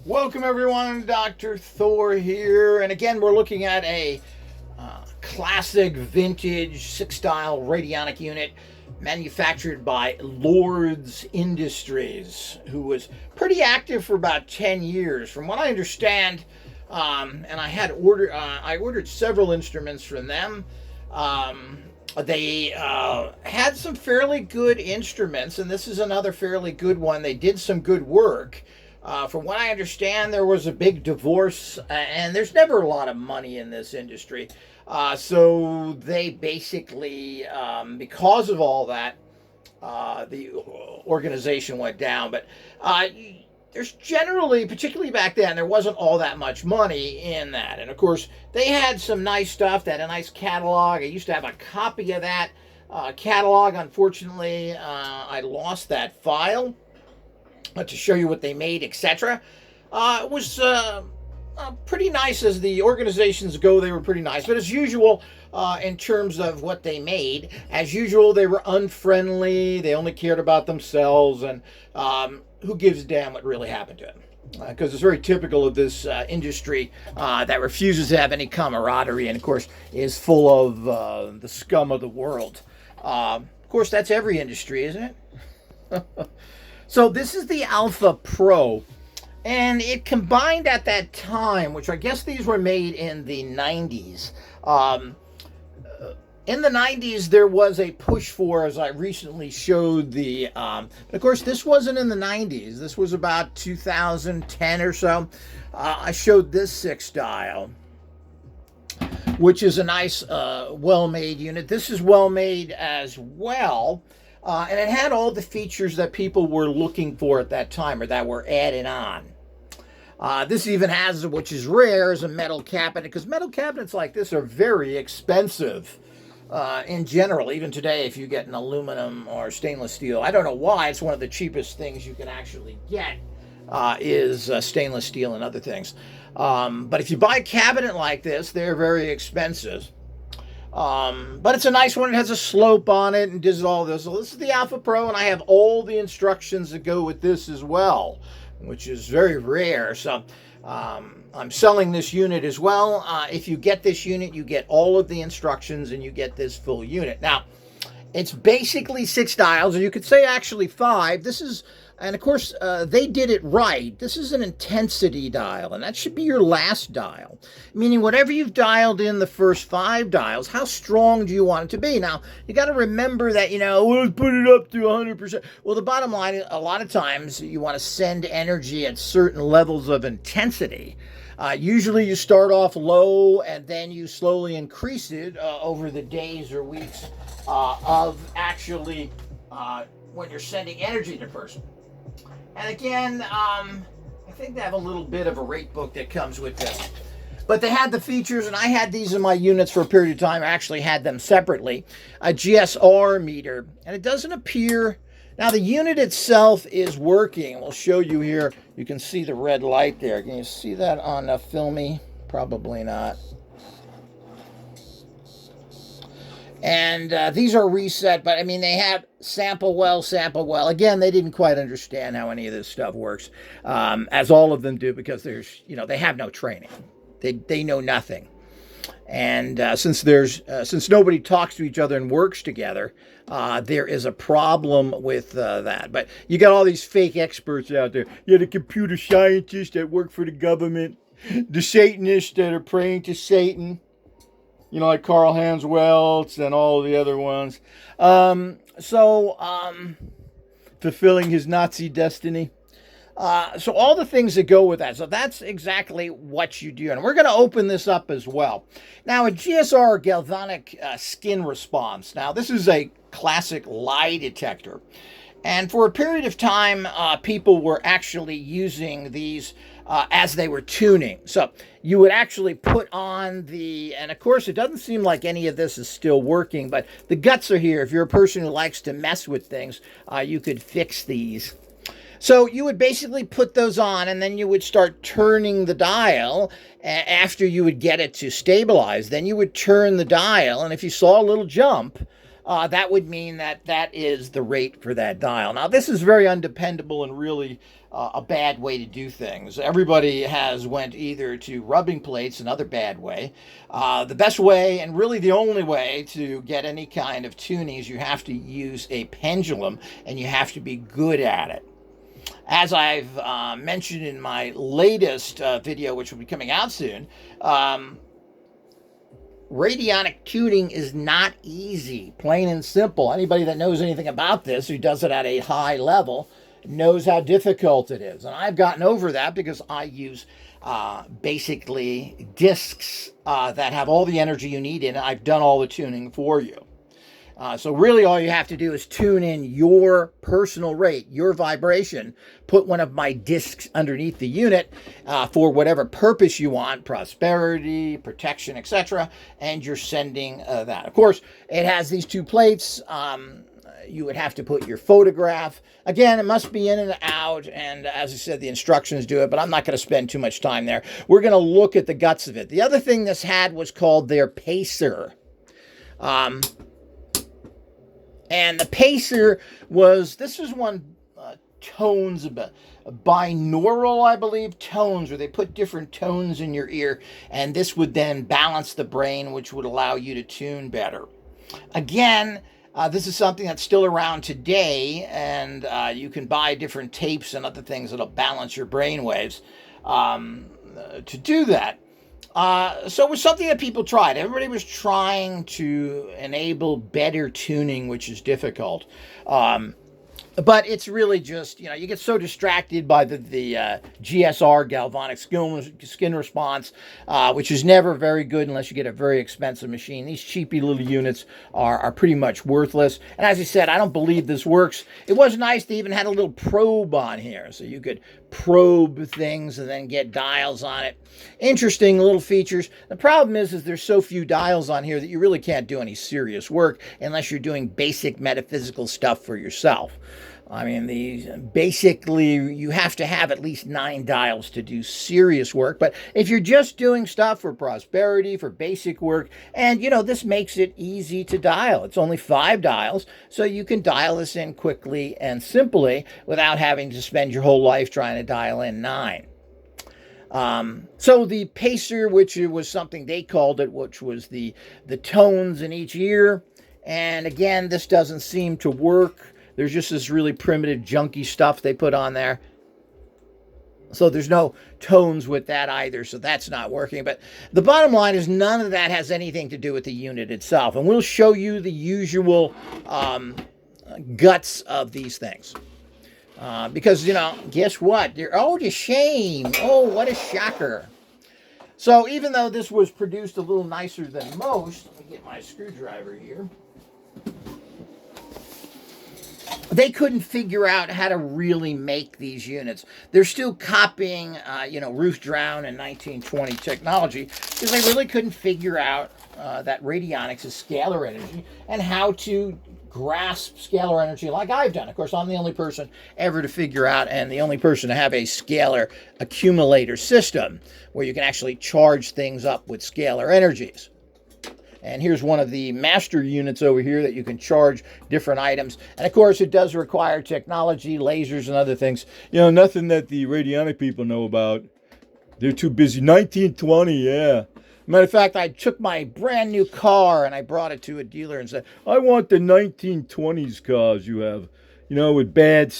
Welcome everyone, Dr. Thor here, and again we're looking at a classic vintage 6-dial radionic unit manufactured by LorD's Industries, who was pretty active for about 10 years. From what I understand, and I ordered several instruments from them. They had some fairly good instruments, and this is another fairly good one. They did some good work. From what I understand, there was a big divorce, and there's never a lot of money in this industry. So they basically, because of all that, the organization went down. But there's generally, particularly back then, there wasn't all that much money in that. And of course, they had some nice stuff. They had a nice catalog. I used to have a copy of that catalog. Unfortunately, I lost that file to show you what they made, etc. It was pretty nice as the organizations go. They were pretty nice, but as usual, in terms of what they made, as usual, they were unfriendly. They only cared about themselves, and who gives a damn what really happened to them? Because it's very typical of this industry that refuses to have any camaraderie, and of course is full of the scum of the world. Of course, that's every industry, isn't it? So this is the Alpha Pro, and it combined at that time, which I guess these were made in the 90s. In the 90s, there was a push for, as I recently showed the, of course, this wasn't in the 90s. This was about 2010 or so. I showed this 6-dial, which is a nice, well-made unit. This is well-made as well. And it had all the features that people were looking for at that time, or that were added on. This even has, which is rare, is a metal cabinet, because metal cabinets like this are very expensive in general. Even today, if you get an aluminum or stainless steel, I don't know why, it's one of the cheapest things you can actually get is stainless steel and other things. But if you buy a cabinet like this, they're very expensive. But it's a nice one. It has a slope on it and does all this. So this is the Alpha Pro, and I have all the instructions that go with this as well, which is very rare. So I'm selling this unit as well. If you get this unit, you get all of the instructions and you get this full unit. Now, it's basically 6 dials, or you could say actually 5. This is, and of course, they did it right. This is an intensity dial, and that should be your last dial. Meaning whatever you've dialed in the first 5 dials, how strong do you want it to be? Now, you got to remember that, let's put it up to 100%. Well, the bottom line, a lot of times you want to send energy at certain levels of intensity. Usually you start off low, and then you slowly increase it over the days or weeks of actually when you're sending energy to a person. And again, I think they have a little bit of a rate book that comes with this. But they had the features, and I had these in my units for a period of time. I actually had them separately. A GSR meter, and it doesn't appear... Now, the unit itself is working. We'll show you here. You can see the red light there. Can you see that on Filmy? Probably not. And these are reset, but I mean, they have sample well. Again, they didn't quite understand how any of this stuff works, as all of them do, because there's, they have no training. They know nothing. And since nobody talks to each other and works together, there is a problem with that. But you got all these fake experts out there. You have the computer scientists that work for the government, the Satanists that are praying to Satan. Like Carl Hans Weltz and all the other ones. Fulfilling his Nazi destiny. So all the things that go with that. So that's exactly what you do. And we're going to open this up as well. Now, a GSR galvanic skin response. Now, this is a classic lie detector. And for a period of time, people were actually using these as they were tuning. So you would actually put on and of course, it doesn't seem like any of this is still working, but the guts are here. If you're a person who likes to mess with things, you could fix these. So you would basically put those on, and then you would start turning the dial after you would get it to stabilize. Then you would turn the dial, and if you saw a little jump, that would mean that that is the rate for that dial. Now, this is very undependable and really a bad way to do things. Everybody has went either to rubbing plates, another bad way. The best way, and really the only way to get any kind of tuning, is you have to use a pendulum, and you have to be good at it. As I've mentioned in my latest video, which will be coming out soon, radionic tuning is not easy, plain and simple. Anybody that knows anything about this, who does it at a high level, knows how difficult it is. And I've gotten over that because I use basically discs that have all the energy you need in it. I've done all the tuning for you. So really all you have to do is tune in your personal rate, your vibration, put one of my discs underneath the unit for whatever purpose you want, prosperity, protection, etc., and you're sending that. Of course, it has these two plates. You would have to put your photograph. Again, it must be in and out, and as I said, the instructions do it, but I'm not going to spend too much time there. We're going to look at the guts of it. The other thing this had was called their pacer. And the pacer was, this is one tones, binaural, I believe, tones, where they put different tones in your ear, and this would then balance the brain, which would allow you to tune better. Again, this is something that's still around today, and you can buy different tapes and other things that'll balance your brain waves to do that. So it was something that people tried. Everybody was trying to enable better tuning, which is difficult. But it's really just, you get so distracted by the GSR, galvanic skin response, which is never very good unless you get a very expensive machine. These cheapy little units are pretty much worthless. And as I said, I don't believe this works. It was nice they even had a little probe on here, so you could probe things and then get dials on it. Interesting little features. The problem is there's so few dials on here that you really can't do any serious work unless you're doing basic metaphysical stuff for yourself. I mean, basically, you have to have at least 9 dials to do serious work. But if you're just doing stuff for prosperity, for basic work, and, this makes it easy to dial. It's only 5 dials, so you can dial this in quickly and simply without having to spend your whole life trying to dial in 9. So the pacer, which was something they called it, which was the tones in each ear. And again, this doesn't seem to work. There's just this really primitive, junky stuff they put on there. So there's no tones with that either, so that's not working. But the bottom line is none of that has anything to do with the unit itself. And we'll show you the usual guts of these things. Because, guess what? Oh, the shame. Oh, what a shocker. So even though this was produced a little nicer than most, let me get my screwdriver here. They couldn't figure out how to really make these units. They're still copying, Ruth Drown and 1920 technology because they really couldn't figure out that radionics is scalar energy and how to grasp scalar energy like I've done. Of course, I'm the only person ever to figure out and the only person to have a scalar accumulator system where you can actually charge things up with scalar energies. And here's one of the master units over here that you can charge different items. And of course, it does require technology, lasers, and other things. Nothing that the radionic people know about. They're too busy. 1920, yeah. Matter of fact, I took my brand new car and I brought it to a dealer and said, I want the 1920s cars you have, with bad